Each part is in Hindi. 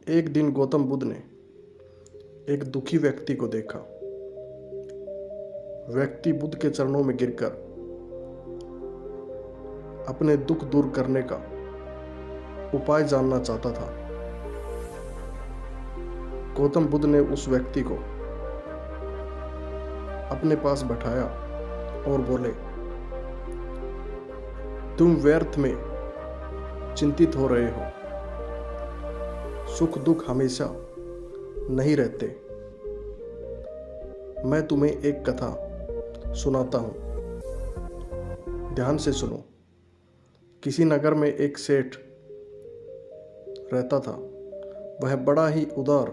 एक दिन गौतम बुद्ध ने एक दुखी व्यक्ति को देखा। व्यक्ति बुद्ध के चरणों में गिरकर अपने दुख दूर करने का उपाय जानना चाहता था। गौतम बुद्ध ने उस व्यक्ति को अपने पास बैठाया और बोले, तुम व्यर्थ में चिंतित हो रहे हो। सुख दुख हमेशा नहीं रहते। मैं तुम्हें एक कथा सुनाता हूं, ध्यान से सुनो। किसी नगर में एक सेठ रहता था। वह बड़ा ही उदार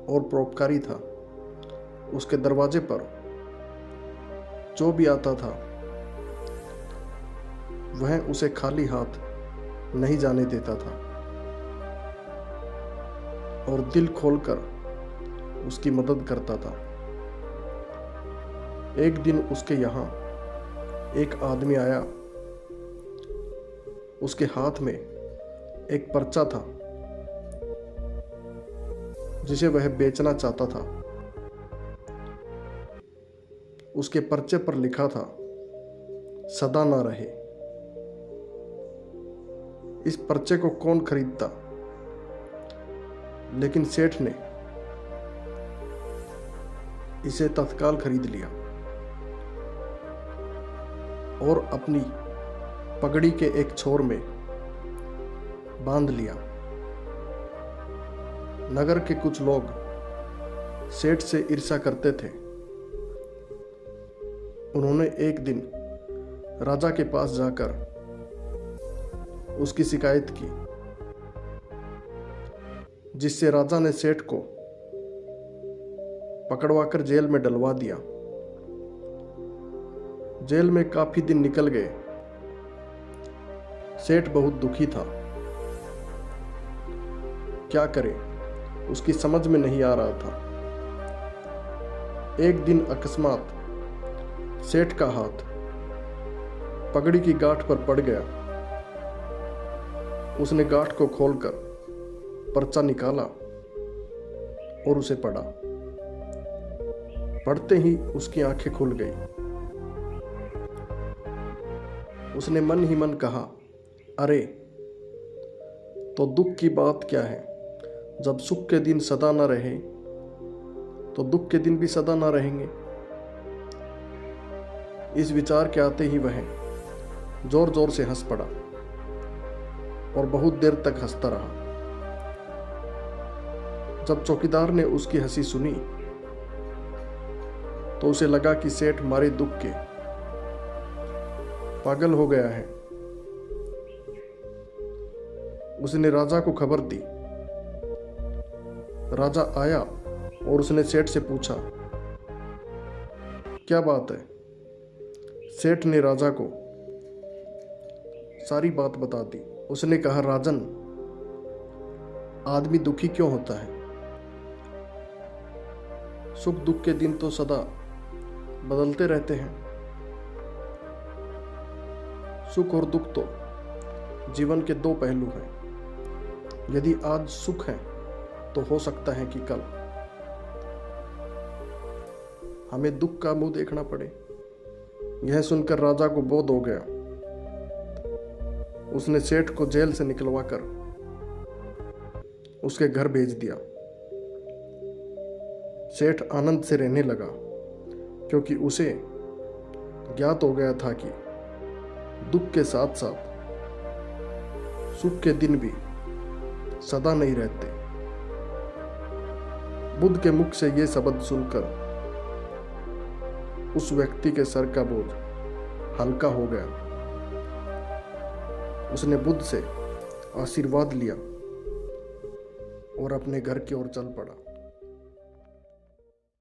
और परोपकारी था। उसके दरवाजे पर जो भी आता था वह उसे खाली हाथ नहीं जाने देता था और दिल खोलकर उसकी मदद करता था। एक दिन उसके यहाँ एक आदमी आया। उसके हाथ में एक पर्चा था जिसे वह बेचना चाहता था। उसके पर्चे पर लिखा था, सदा ना रहे। इस पर्चे को कौन खरीदता, लेकिन सेठ ने इसे तत्काल खरीद लिया और अपनी पगड़ी के एक छोर में बांध लिया। नगर के कुछ लोग सेठ से ईर्ष्या करते थे। उन्होंने एक दिन राजा के पास जाकर उसकी शिकायत की, जिससे राजा ने सेठ को पकड़वाकर जेल में डलवा दिया। जेल में काफी दिन निकल गए। सेठ बहुत दुखी था। क्या करे, उसकी समझ में नहीं आ रहा था। एक दिन अकस्मात सेठ का हाथ पगड़ी की गांठ पर पड़ गया। उसने गांठ को खोलकर पर्चा निकाला और उसे पढ़ा। पढ़ते ही उसकी आंखें खुल गई। उसने मन ही मन कहा, अरे तो दुख की बात क्या है। जब सुख के दिन सदा न रहे तो दुख के दिन भी सदा न रहेंगे। इस विचार के आते ही वह जोर जोर से हंस पड़ा और बहुत देर तक हंसता रहा। जब चौकीदार ने उसकी हंसी सुनी तो उसे लगा कि सेठ मारे दुख के पागल हो गया है। उसने राजा को खबर दी। राजा आया और उसने सेठ से पूछा, क्या बात है। सेठ ने राजा को सारी बात बता दी। उसने कहा, राजन, आदमी दुखी क्यों होता है। सुख दुख के दिन तो सदा बदलते रहते हैं। सुख और दुख तो जीवन के दो पहलू हैं। यदि आज सुख है तो हो सकता है कि कल हमें दुख का मुंह देखना पड़े। यह सुनकर राजा को बोध हो गया। उसने सेठ को जेल से निकलवाकर उसके घर भेज दिया। सेठ आनंद से रहने लगा, क्योंकि उसे ज्ञात हो गया था कि दुख के साथ साथ सुख के दिन भी सदा नहीं रहते। बुद्ध के मुख से ये शब्द सुनकर उस व्यक्ति के सर का बोझ हल्का हो गया। उसने बुद्ध से आशीर्वाद लिया और अपने घर की ओर चल पड़ा।